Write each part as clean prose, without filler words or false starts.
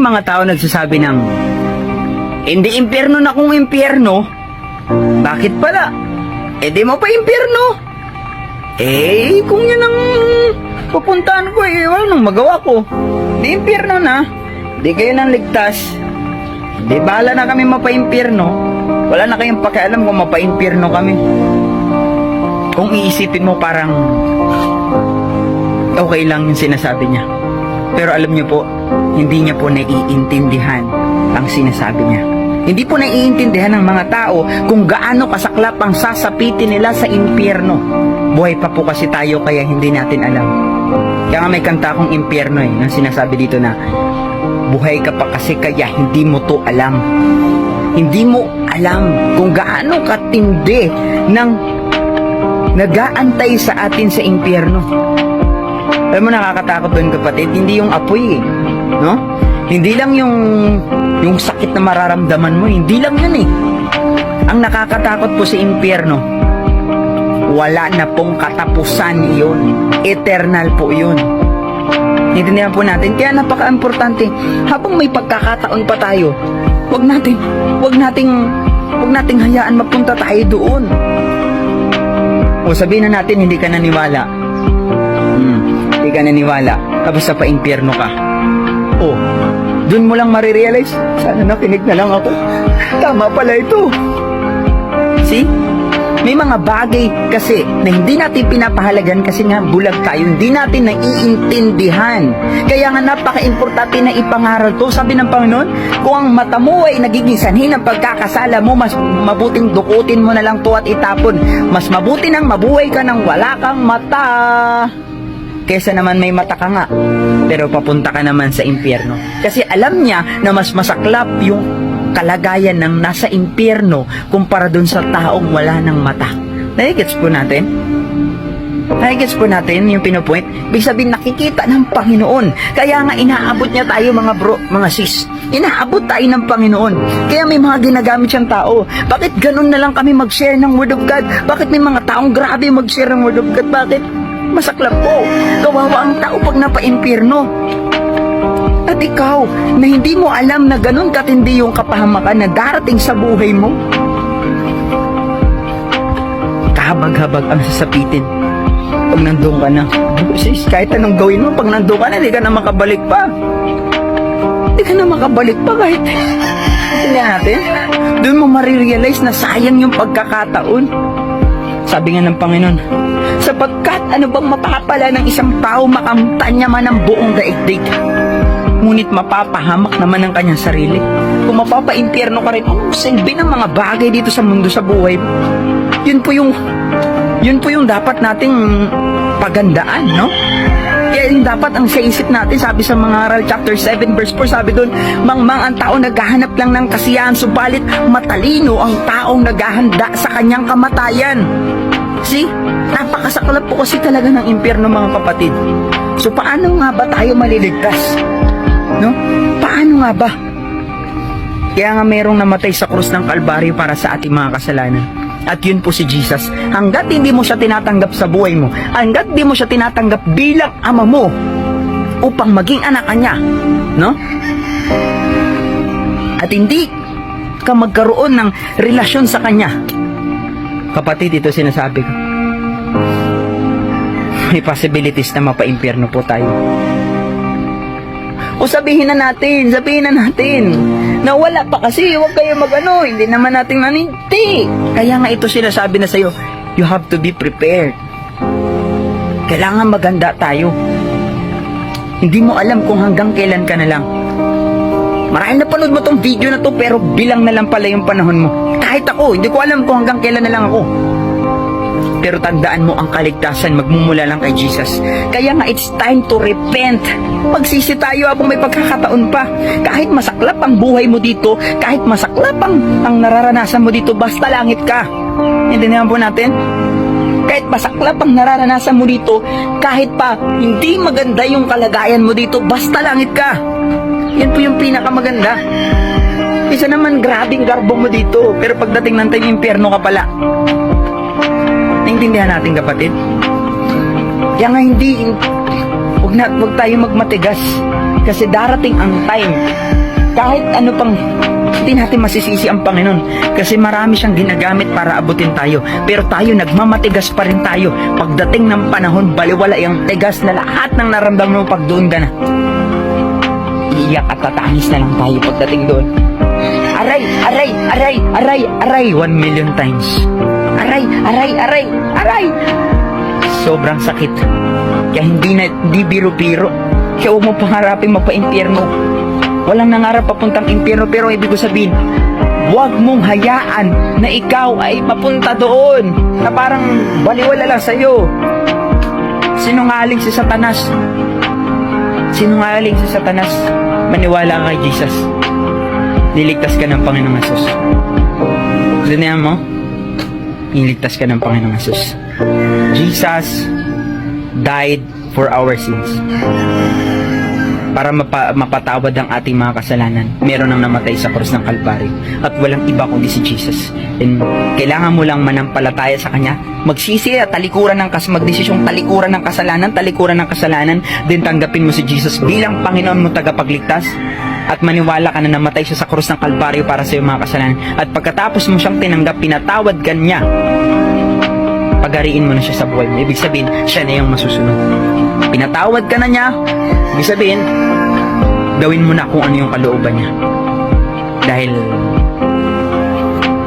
mga tao nagsasabi ng, hindi impyerno na kung impyerno. Bakit pala? Di mo pa impyerno. Kung yun ang pupuntahan ko, wala nang magawa ko. Di impyerno na. Di kayo nang ligtas. Di bahala na kami mapaimpyerno. Wala na kayong pakialam kung mapaimpyerno kami. Kung iisipin mo parang okay lang yung sinasabi niya. Pero alam niyo po, hindi niya po naiintindihan ang sinasabi niya. Hindi po naiintindihan ng mga tao kung gaano kasaklap ang sasapitin nila sa impyerno. Buhay pa po kasi tayo kaya hindi natin alam. Kaya nga may kanta akong impyerno yung sinasabi dito na, buhay ka pa kasi kaya hindi mo to alam. Hindi mo alam kung gaano katindi ng nag-aantay sa atin sa impyerno. Alam mo, nakakatakot doon kapatid, hindi yung apoy no? Hindi lang yung sakit na mararamdaman mo, hindi lang yun Ang nakakatakot po sa impyerno, wala na pong katapusan yun. Eternal po yun. Intindihan po natin, kaya napaka-importante, habang may pagkakataon pa tayo, wag nating hayaan mapunta tayo doon. O sabihin na natin, hindi ka naniwala. Hindi ka naniwala. Tapos sa pa-impyerno ka. Doon mo lang marirealize, sana nakinig na lang ako. Tama pala ito. See? May mga bagay kasi na hindi natin pinapahalagan kasi nga bulag tayo. Hindi natin naiintindihan. Kaya nga napaka-importante na ipangaral to. Sabi ng Panginoon, kung ang mata mo ay nagiging sanhi ng pagkakasala mo, mas mabuting dukutin mo na lang to at itapon. Mas mabuti nang mabuhay ka nang wala kang mata kesa naman may mata ka nga pero papunta ka naman sa impyerno. Kasi alam niya na mas masaklap yung kalagayan ng nasa impyerno kumpara dun sa taong wala ng mata. Nagigets po natin? Nagigets po natin yung pinupoint? Ibig sabihin, nakikita ng Panginoon. Kaya nga inaabot niya tayo mga bro, mga sis. Inaabot tayo ng Panginoon. Kaya may mga ginagamit siyang tao. Bakit ganun na lang kami mag-share ng Word of God? Bakit may mga taong grabe mag-share ng Word of God? Bakit? Masaklap po. Kawawa ang tao pag napa-impyerno. At ikaw, na hindi mo alam na ganun katindi yung kapahamakan na darating sa buhay mo. Kahabag-habag ang sasapitin. Pag nandun ka na, sis, kahit anong gawin mo, pag nandun ka na, di ka na makabalik pa. Di ka na makabalik pa kahit. Tingnan natin. Doon mo marirealize na sayang yung pagkakataon. Sabi nga ng Panginoon, sapagkat ano bang mapapala ng isang tao makamtan niya man ang buong daigdig, ngunit mapapahamak naman ang kanyang sarili. Kung mapapa-impyerno ka rin, silbi ng mga bagay dito sa mundo, sa buhay mo. Yun po yung dapat nating pagandaan, no? Kaya yung dapat ang sa isip natin, sabi sa mga Aral chapter 7 verse 4, sabi doon, mangmang ang tao naghahanap lang ng kasiyahan, subalit matalino ang taong naghahanda sa kanyang kamatayan. See? Napakasaklap po kasi talaga ng impyerno, mga kapatid. So paano nga ba tayo maliligtas? No? Paano nga ba? Kaya nga mayroong namatay sa krus ng Kalbaryo para sa ating mga kasalanan. At yun po si Jesus. Hanggat hindi mo siya tinatanggap sa buhay mo, hanggat hindi mo siya tinatanggap bilang ama mo upang maging anak niya, no? At hindi ka magkaroon ng relasyon sa kanya, kapatid, ito sinasabi ko, may possibilities na mapa-impyerno po tayo. O sabihin na natin na wala pa kasi, huwag kayo mag-ano, hindi naman natin naninti. Kaya nga ito sinasabi na sa'yo, you have to be prepared. Kailangan maganda tayo. Hindi mo alam kung hanggang kailan ka na lang. Marahil napanood mo tong video na to, pero bilang na lang pala yung panahon mo. Kahit ako, hindi ko alam kung hanggang kailan na lang ako. Pero tandaan mo, ang kaligtasan magmumula lang kay Jesus. Kaya nga, it's time to repent. Magsisi tayo habang may pagkakataon pa. Kahit masaklap ang buhay mo dito, kahit masaklap ang nararanasan mo dito, basta langit ka. Intindihan po natin? Kahit masaklap ang nararanasan mo dito, kahit pa hindi maganda yung kalagayan mo dito, basta langit ka. Yan po yung pinakamaganda. Isa naman, grabing garbo mo dito, pero pagdating ng time, impyerno ka pala. Naintindihan natin, kapatid? Kaya nga huwag tayo magmatigas. Kasi darating ang time, kahit ano pang, hindi natin masisisi ang Panginoon. Kasi marami siyang ginagamit para abutin tayo. Pero tayo, nagmamatigas pa rin tayo. Pagdating ng panahon, baliwala yung tigas na lahat ng naramdaman mo pag doon ka na. Iiyak at tatangis na lang tayo pagdating doon. Aray, aray, aray, aray, aray, 1 million times. Aray, aray, aray, aray. Sobrang sakit. Kaya hindi biro-biro. Kaya huwag mo pangarapin magpa-impyerno. Walang nangarap papuntang impyerno, pero ibig ko sabihin, huwag mong hayaan na ikaw ay mapunta doon na parang baliwala lang sa'yo. Sinungaling si Satanas. Sinungaling si Satanas. Maniwala ka kay Jesus. Niligtas ka ng Panginoong Hesus. Dunihan mo, niligtas ka ng Panginoong Hesus. Jesus died for our sins. Para mapatawad ang ating mga kasalanan. Meron nang namatay sa krus ng Kalbaryo. At walang iba kundi si Jesus. And kailangan mo lang manampalataya sa Kanya. Magsisi at magdesisyong talikuran ng kasalanan, then tanggapin mo si Jesus bilang Panginoon mo tagapagligtas. At maniwala ka na namatay siya sa krus ng Kalbaryo para sa iyong mga kasalanan. At pagkatapos mo siyang tinanggap, pinatawad ka niya. Pagariin mo na siya sa buhay mo. Ibig sabihin, siya na yung masusunod. Pinatawad ka na niya. Ibig sabihin, gawin mo na kung ano yung kalooban niya. Dahil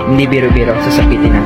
hindi biro-biro, sasapitin natin.